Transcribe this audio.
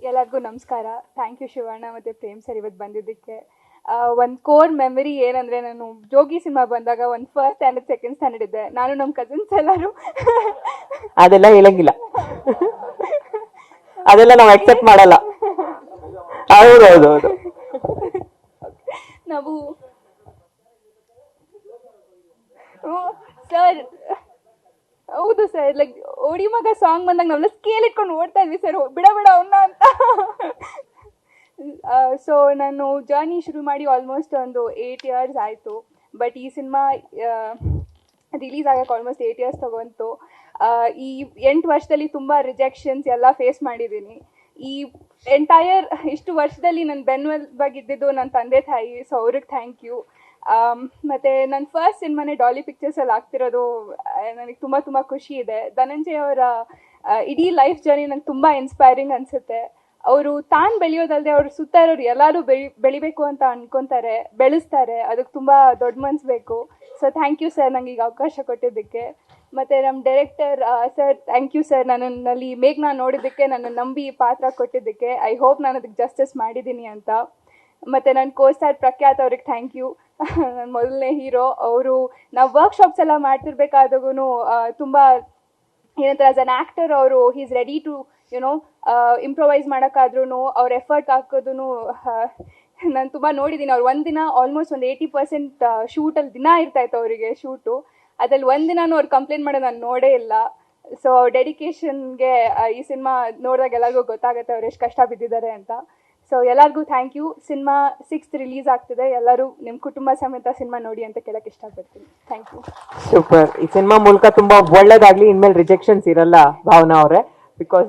ಎಲ್ಲರಿಗೂ ನಮಸ್ಕಾರ. Thank you Shivanna ಮತ್ತು ಪ್ರೇಮ್ ಸರ್ ಇವತ್ತು ಬಂದಿದ್ದಕ್ಕೆ. ಒಂದು ಕೋರ್ ಮೆಮರಿ ಏನಂದರೆ, ನಾನು ಜೋಗಿ ಸಿನಿಮಾ ಬಂದಾಗ ಒಂದು ಫಸ್ಟ್ ಸ್ಟ್ಯಾಂಡರ್ಡ್ ಸೆಕೆಂಡ್ ಸ್ಟ್ಯಾಂಡರ್ಡ್ ಇದ್ದೆ. ನಾನು ನಮ್ಮ ಕಸಿನ್ಸ್ ಎಲ್ಲರೂ ಅದೆಲ್ಲ ಹೇಳಂಗಿಲ್ಲ, ಅದೆಲ್ಲ ನಾವು ಅಕ್ಸೆಪ್ಟ್ ಮಾಡಲ್ಲ. ಹೌದೌದೌದು. ನಾವು ಸರ್, ಹೌದು ಸರ್, ಲೈಕ್ ಓಡಿ ಮಗ ಸಾಂಗ್ ಬಂದಾಗ ನಾವೆಲ್ಲ ಸ್ಕೇಲ್ ಇಟ್ಕೊಂಡು ಓಡ್ತಾ ಇದ್ವಿ ಸರ್, ಬಿಡ ಬಿಡ ಅವನ್ನ ಅಂತ. ಸೊ ನಾನು ಜರ್ನಿ ಶುರು ಮಾಡಿ ಆಲ್ಮೋಸ್ಟ್ ಒಂದು 8 ಇಯರ್ಸ್ ಆಯಿತು. ಬಟ್ ಈ ಸಿನಿಮಾ ರಿಲೀಸ್ ಆಗೋಕ್ಕೆ ಆಲ್ಮೋಸ್ಟ್ 8 ಇಯರ್ಸ್ ತಗೊಂತು. ಈ 8 ವರ್ಷದಲ್ಲಿ ತುಂಬ ರಿಜೆಕ್ಷನ್ಸ್ ಎಲ್ಲ ಫೇಸ್ ಮಾಡಿದ್ದೀನಿ. ಈ ಎಂಟೈರ್ ಇಷ್ಟು ವರ್ಷದಲ್ಲಿ ನನ್ನ ಬೆನ್ನೆಲುಬಾಗಿದ್ದಿದ್ದು ನನ್ನ ತಂದೆ ತಾಯಿ, ಸೊ ಅವ್ರಿಗೆ ಥ್ಯಾಂಕ್ ಯು. ಮತ್ತು ನನ್ನ ಫಸ್ಟ್ ಸಿನಿಮಾನೇ ಡಾಲಿ ಪಿಕ್ಚರ್ಸಲ್ಲಿ ಆಗ್ತಿರೋದು ನನಗೆ ತುಂಬ ತುಂಬ ಖುಷಿ ಇದೆ. ಧನಂಜಯ್ ಅವರ ಇಡೀ ಲೈಫ್ ಜರ್ನಿ ನಂಗೆ ತುಂಬ ಇನ್ಸ್ಪೈರಿಂಗ್ ಅನಿಸುತ್ತೆ. ಅವರು ತಾನು ಬೆಳೆಯೋದಲ್ಲದೆ ಅವ್ರ ಸುತ್ತ ಇರೋರು ಎಲ್ಲರೂ ಬೆಳಿಬೇಕು ಅಂತ ಅನ್ಕೊತಾರೆ, ಬೆಳೆಸ್ತಾರೆ. ಅದಕ್ಕೆ ತುಂಬ ದೊಡ್ಡ ಮನ್ಸು ಬೇಕು. ಸೊ ಥ್ಯಾಂಕ್ ಯು ಸರ್, ನನಗೆ ಈಗ ಅವಕಾಶ ಕೊಟ್ಟಿದ್ದಕ್ಕೆ. ಮತ್ತು ನಮ್ಮ director sir, thank you sir, ನನ್ನಲ್ಲಿ ಮೇಘ್ನ ನೋಡಿದ್ದಕ್ಕೆ, ನನ್ನ ನಂಬಿ ಪಾತ್ರ ಕೊಟ್ಟಿದ್ದಕ್ಕೆ. ಐ ಹೋಪ್ ನಾನು ಅದಕ್ಕೆ ಜಸ್ಟಿಸ್ ಮಾಡಿದ್ದೀನಿ ಅಂತ. ಮತ್ತು ನನ್ನ ಕೋಸ್ಟಾರ್ ಪ್ರಖ್ಯಾತ್ ಅವ್ರಿಗೆ ಥ್ಯಾಂಕ್ ಯು. ನನ್ನ ಮೊದಲನೇ ಹೀರೋ ಅವರು. ನಾವು ವರ್ಕ್ಶಾಪ್ಸ್ ಎಲ್ಲ ಮಾಡ್ತಿರ್ಬೇಕಾದಾಗೂ ತುಂಬ ಏನಂತಾರೆ, ಆ್ಯಸ್ ಅನ್ ಆ್ಯಕ್ಟರ್ ಅವರು ಈಸ್ ರೆಡಿ ಟು ಇಂಪ್ರೊವೈಸ್ ಮಾಡೋಕ್ಕಾದ್ರೂ ಅವ್ರ ಎಫರ್ಟ್ ಹಾಕೋದು ನಾನು ತುಂಬ ನೋಡಿದ್ದೀನಿ. ಅವ್ರು ಒಂದಿನ ಆಲ್ಮೋಸ್ಟ್ ಒಂದು 80% ಶೂಟಲ್ಲಿ ದಿನ ಇರ್ತಾಯಿತ್ತು ಅವರಿಗೆ ಶೂಟು. ಅದ್ರಲ್ಲಿ ಒಂದಿನೂ ಅವ್ರು ಕಂಪ್ಲೇಂಟ್ ಮಾಡೋದು ನಾನು ನೋಡೇ ಇಲ್ಲ. ಸೊ ಅವ್ರ ಡೆಡಿಕೇಶನ್ಗೆ ಈ ಸಿನಿಮಾ ನೋಡಿದಾಗ ಎಲ್ಲರಿಗೂ ಗೊತ್ತಾಗುತ್ತೆ ಅವ್ರು ಎಷ್ಟು ಕಷ್ಟ ಬಿದ್ದಿದ್ದಾರೆ ಅಂತ. ಸೊ ಎಲ್ಲರಿಗೂ thank you. Cinema 6th release ಆಗ್ತಿದೆ. ಎಲ್ಲರೂ ನಿಮ್ಮ ಕುಟುಂಬ ಸಮೇತ ಸಿನಿಮಾ ನೋಡಿ ಅಂತ ಕೇಳಕ್ಕೆ ಇಷ್ಟಪಡ್ತೀನಿ. Thank you. ಸೂಪರ್. ಈ ಸಿನಿಮಾ ಮೂಲಕ ತುಂಬಾ ಒಳ್ಳೇದಾಗ್ಲಿ. ಇನ್ಮೇಲೆ ರಿಜೆಕ್ಷನ್ಸ್ ಇರಲ್ಲ ಭಾವನಾ ಅವರೇ, ಬಿಕಾಸ್